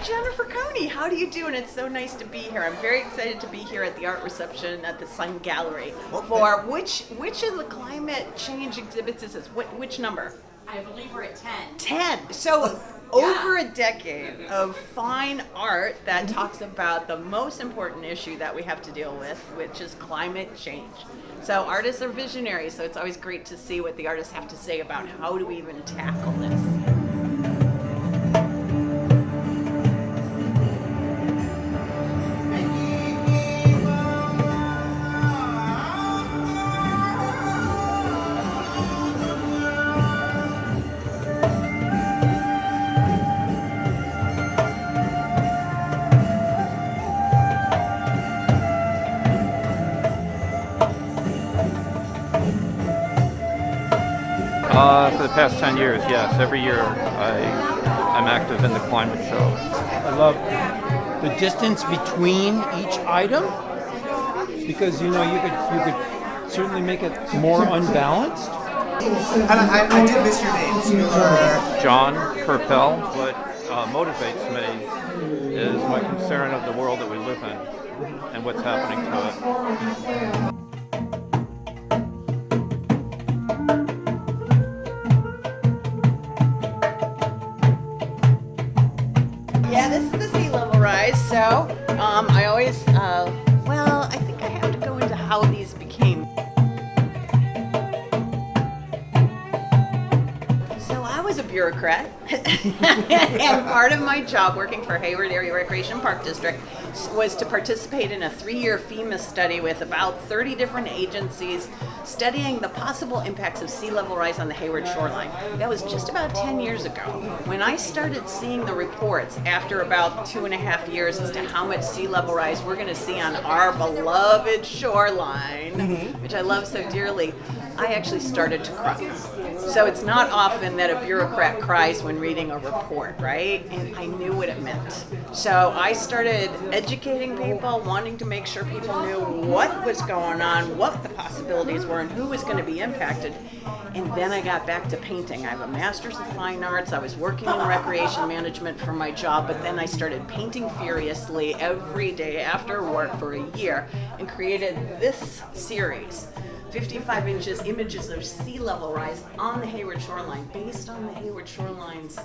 Jennifer Koney. How do you do? And it's so nice to be here. I'm very excited to be here at the art reception at the Sun Gallery. Okay. For which of the climate change exhibits is this? Which number? I believe we're at 10. 10. So over a decade of fine art that talks about the most important issue that we have to deal with, which is climate change. So artists are visionaries, so it's always great to see what the artists have to say about how do we even tackle this. For the past 10 years, yes. Every year I'm active in the climate show. I love the distance between each item because you could certainly make it more unbalanced. And I did miss your names. John Kerpel. What motivates me is my concern of the world that we live in and what's happening to it. Yeah, this is the sea level rise, so I always, I think I have to go into how these became. So I was a bureaucrat, and part of my job working for Hayward Area Recreation Park District was to participate in a 3-year FEMA study with about 30 different agencies studying the possible impacts of sea level rise on the Hayward shoreline. That was just about 10 years ago. When I started seeing the reports after about 2.5 years as to how much sea level rise we're going to see on our beloved shoreline, which I love so dearly, I actually started to cry. So it's not often that a bureaucrat cries when reading a report, right? And I knew what it meant. So I started educating people, wanting to make sure people knew what was going on, what the possibilities were, and who was going to be impacted. And then I got back to painting. I have a master's of fine arts. I was working in recreation management for my job, but then I started painting furiously every day after work for a year and created this series. 55 inches images of sea level rise on the Hayward shoreline based on the Hayward shoreline's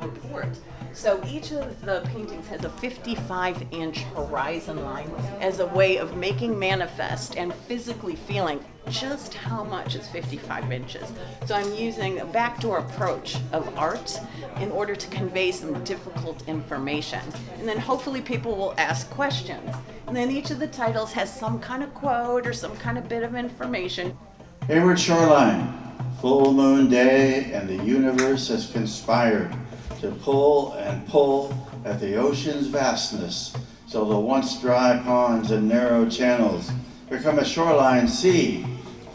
report. So each of the paintings has a 55-inch horizon line as a way of making manifest and physically feeling just how much is 55 inches. So I'm using a backdoor approach of art in order to convey some difficult information. And then hopefully people will ask questions. And then each of the titles has some kind of quote or some kind of bit of information. Hayward shoreline, full moon day, and the universe has conspired to pull and pull at the ocean's vastness, so the once dry ponds and narrow channels become a shoreline sea,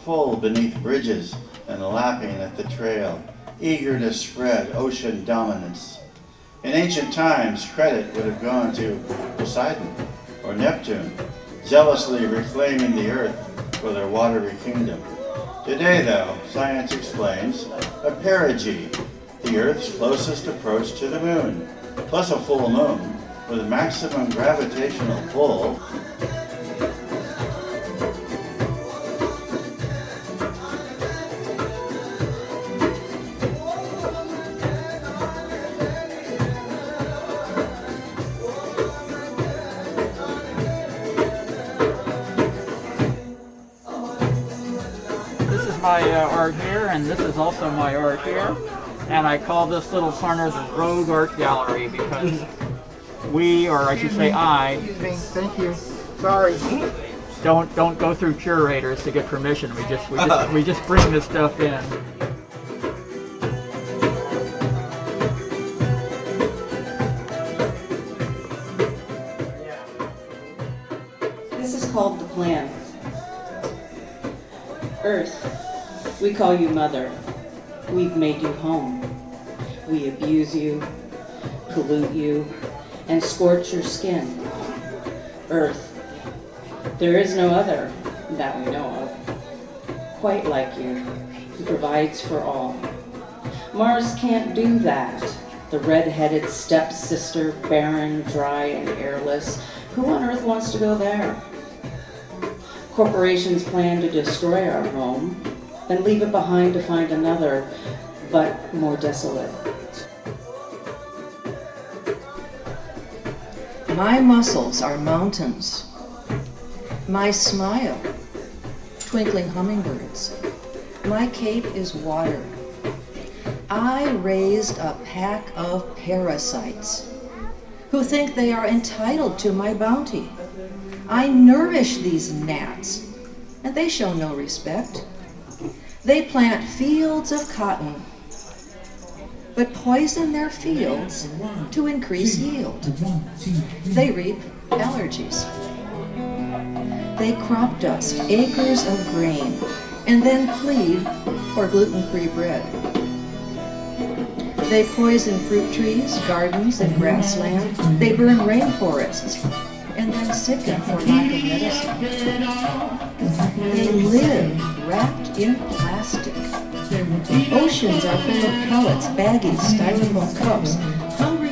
full beneath bridges and lapping at the trail, eager to spread ocean dominance. In ancient times, credit would have gone to Poseidon or Neptune, zealously reclaiming the earth for their watery kingdom. Today, though, science explains a perigee, the Earth's closest approach to the moon, plus a full moon with maximum gravitational pull. My art here, and this is also my art here, and I call this little corner the Rogue Art Gallery because we, or I should say I, Excuse me, thank you. Sorry. don't go through curators to get permission. We just bring this stuff in. This is called the plan. Earth, we call you mother. We've made you home. We abuse you, pollute you, and scorch your skin. Earth, there is no other that we know of quite like you, who provides for all. Mars can't do that. The red-headed stepsister, barren, dry, and airless. Who on earth wants to go there? Corporations plan to destroy our home, then leave it behind to find another, but more desolate. My muscles are mountains. My smile, twinkling hummingbirds. My cape is water. I raised a pack of parasites who think they are entitled to my bounty. I nourish these gnats, and they show no respect. They plant fields of cotton, but poison their fields to increase yield. They reap allergies. They crop dust acres of grain and then plead for gluten-free bread. They poison fruit trees, gardens, and grassland. They burn rainforests and then sicken for lack of medicine. They live wrapped in plastic. Oceans are full of pellets, baggies, styrofoam cups. Hungry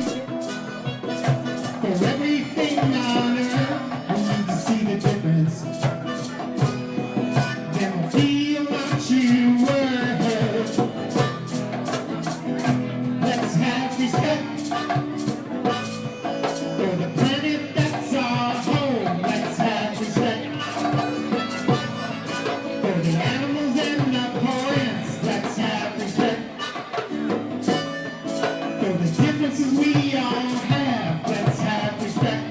everything on earth, I need to see the difference. Then feel what you were. Let's have respect for the planet that's our home. Let's have respect for the animals and the plants. Let's have respect for the differences we all have. Let's have respect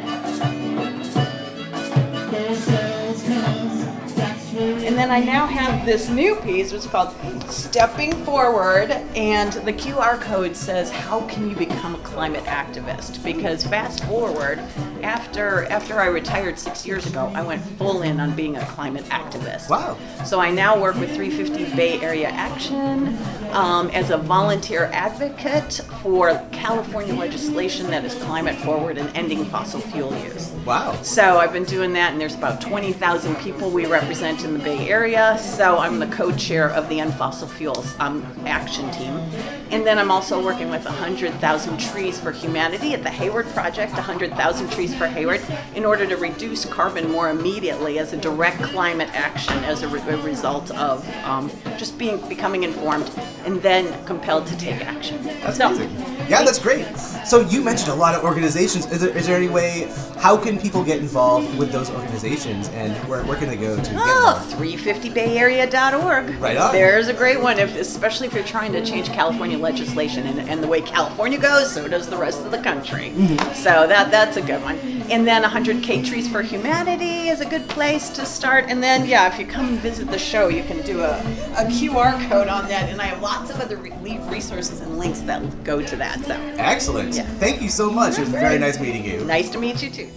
for ourselves, 'cause that's where And then I now have this new piece, which is called Stepping Forward, and the QR code says, how can you become a climate activist? Because fast forward, after I retired 6 years ago, I went full in on being a climate activist. Wow. So I now work with 350 Bay Area Action as a volunteer advocate for California legislation that is climate forward and ending fossil fuel use. Wow. So I've been doing that, and there's about 20,000 people we represent in the Bay Area. So I'm the co-chair of the End Fossil Fuels action team. And then I'm also working with 100,000 Trees for Humanity at the Hayward Project, 100,000 Trees for Hayward, in order to reduce carbon more immediately as a direct climate action as a result of just becoming informed and then compelled to take action. That's amazing. Yeah, that's great. So you mentioned a lot of organizations. Is there any way, how can people get involved with those organizations, and where can they go to get involved? 350bayarea.org. Right on. There's a great one, especially if you're trying to change California legislation, and the way California goes, so does the rest of the country. So that's a good one. And then 100K Trees for Humanity is a good place to start. And then, yeah, if you come and visit the show, you can do a QR code on that, and I have lots of other resources and links that go to that. So Excellent. Yeah. Thank you so much. It was very nice meeting you. nice to meet you too.